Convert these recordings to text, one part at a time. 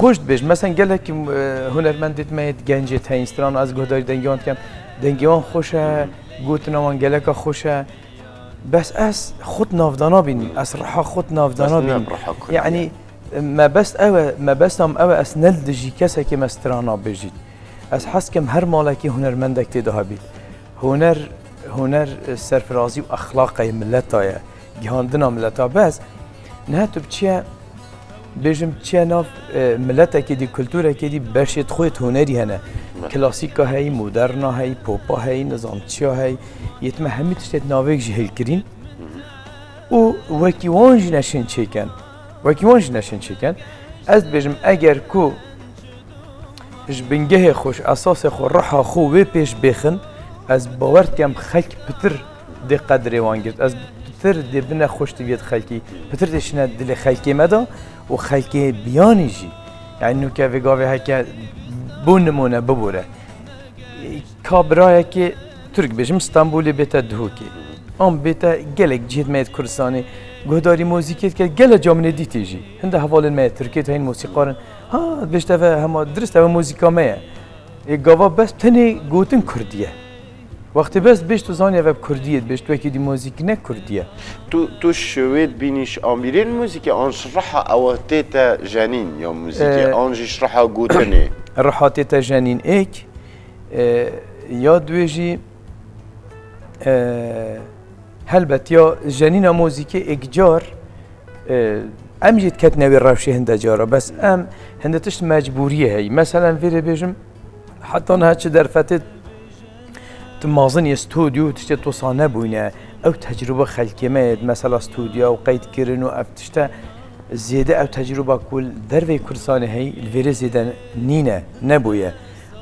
خوش بیش مثلا گله که هنرمندت میاد گنجه تینستران از گهداری دنگیان کم دنگیان خوشه گوتنامان گله که خوشه بس از خود نافدانا بینیم از رحا خود نافدانا بینیم یعنی ما بس هم او از نل دجی کسی که مسترانا بجید از حس کم هر مالکی هنرمندک تیده بید هنر سرفرازی و اخلاقی ملتایه گهاندنا ملتا بس نه تو بچیه بيجم تشانوف ملتا كدي كولتورا كدي برشت خويت هنري هنا كلاسيكا هاي مودرنا هاي بوبا هاي نظامتشا هاي يتم همي تشتت نافيك جهل كرين و وكي وانج نشن تشيكن از بيجم اگر كو جبنجه خوش اساس خو رحا خو و پیش بخن از باورت كم خلق بتر دي قدر وانگرد از بتر دي بنا خوش تبيت خلقي بتر دشنا دل خلقي مدا و خلقي بياني جي يعني انه كافي قاوي هكا بون نمونه ببوره كابرايا كي ترك بيجم اسطنبولي بيتا دهوكي ام بيتا گلك جهد ميت كردستاني گهداري موسيقيت كه گله جامنه دي تيجي هنده حوالي ما تركيت هين موسيقارن ها بيشتفه هما درست او موسيقى ما گاوا بس تني گوتن كرديه وقتی بس بیش تو زانی و کردیت بیش تو اکی موزیک نه کردیه تو شوید بینیش آمیرین موزیک آنش رحا او تیتا جنین یا موزیک آنش رحا گوتنه رحا تیتا جنین ایک یا دویجی هلبت یا جنین موزیک اکجار امجد کت نوی روشی هنده جارا بس ام هنده تشت مجبوریه هی مثلا ویره بیجم حتی نه چه در فتت تمازن استوديو تشتي توصانه بوينه او تجربه خلكمات مثلا استوديو او قيد كيرن وافتشتا زياده او تجربه كل دروي كرسانه هي الفيري زياده نينا نبويه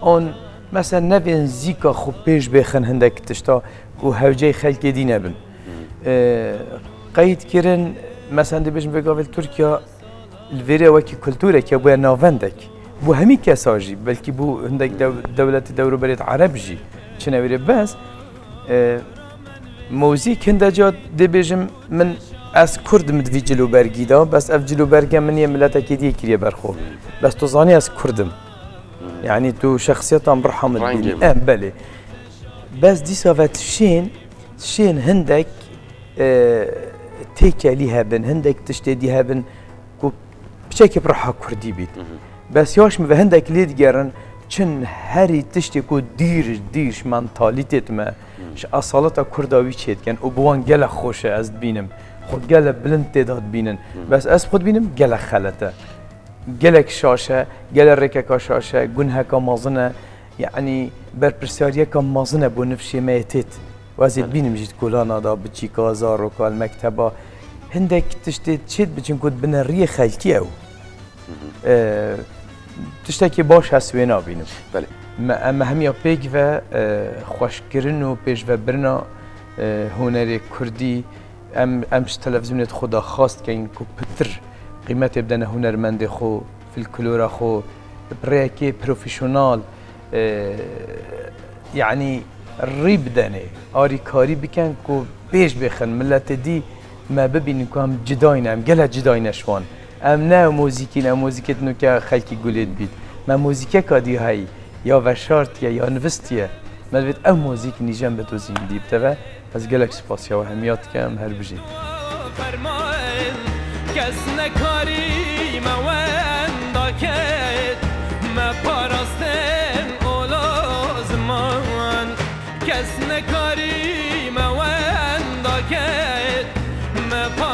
اون مثلا نبين زيكا خو بيش بخن هندك تشتا و هوجي خلك دينا بن قيد كيرن مثلا دي بيجم بقابل تركيا الفيري وكي كولتورا كي بو نافندك بو همي كاساجي بلكي بو هندك دولة دوروبريت عرب جي چنویره بس موزیک هنده جا دی بیجم من از کرد مدوی جلو برگی دا بس اف جلو برگم من یه ملتا که دیگه کریه برخو بس تو زانی از کردم يعني تو شخصيتهم برحم الدين بله بس دي صفات شين هندك تيكا ليها بن هندك تشتديها بن كو بشكل برحا كردي بيت بس ياش مو هندك ليد جرن چن هری تشتی کو دیرش منتالیتت ما ش اصالتا کرداوی چید کن و بوان گله خوشه از بینم خود گله بلند تعداد بینن بس از خود بینم گله خلطه گلک شاشه گله رککا شاشه گنه کا مازنه يعني برپرسیاریه کا مازنه بو نفشی میتت وازید بینم جید کلانا دا بچی کازار و کال مکتبا هندک تشتی چید بچین کد بنا ری خلکی او تشتكي باش هسوينا بينم بله اما هميا بيك و خوشكرن و بيش و برنا هنري كردي امش تلفزيونات خدا خاص كاين كو بتر قيمتي بدنا هنرمند خو في الكلورا خو بريكي بروفيشنال يعني ريب داني اري كاري بكن كو بيش بخن ملت دي ما ببين كو هم جداين هم قالها جداين شوان ام نه موزیکت نو که خلکی گولید بید ما موزیکه کادی هایی یا وشارت یا نوستیه ما بید ام موزیک نیجم به تو زیندی بتوه از گلک سپاسیا و همیات که هم هر بجید کس نکاری ما ونداکت ما پاراستن اولازمان کس نکاری ما ونداکت ما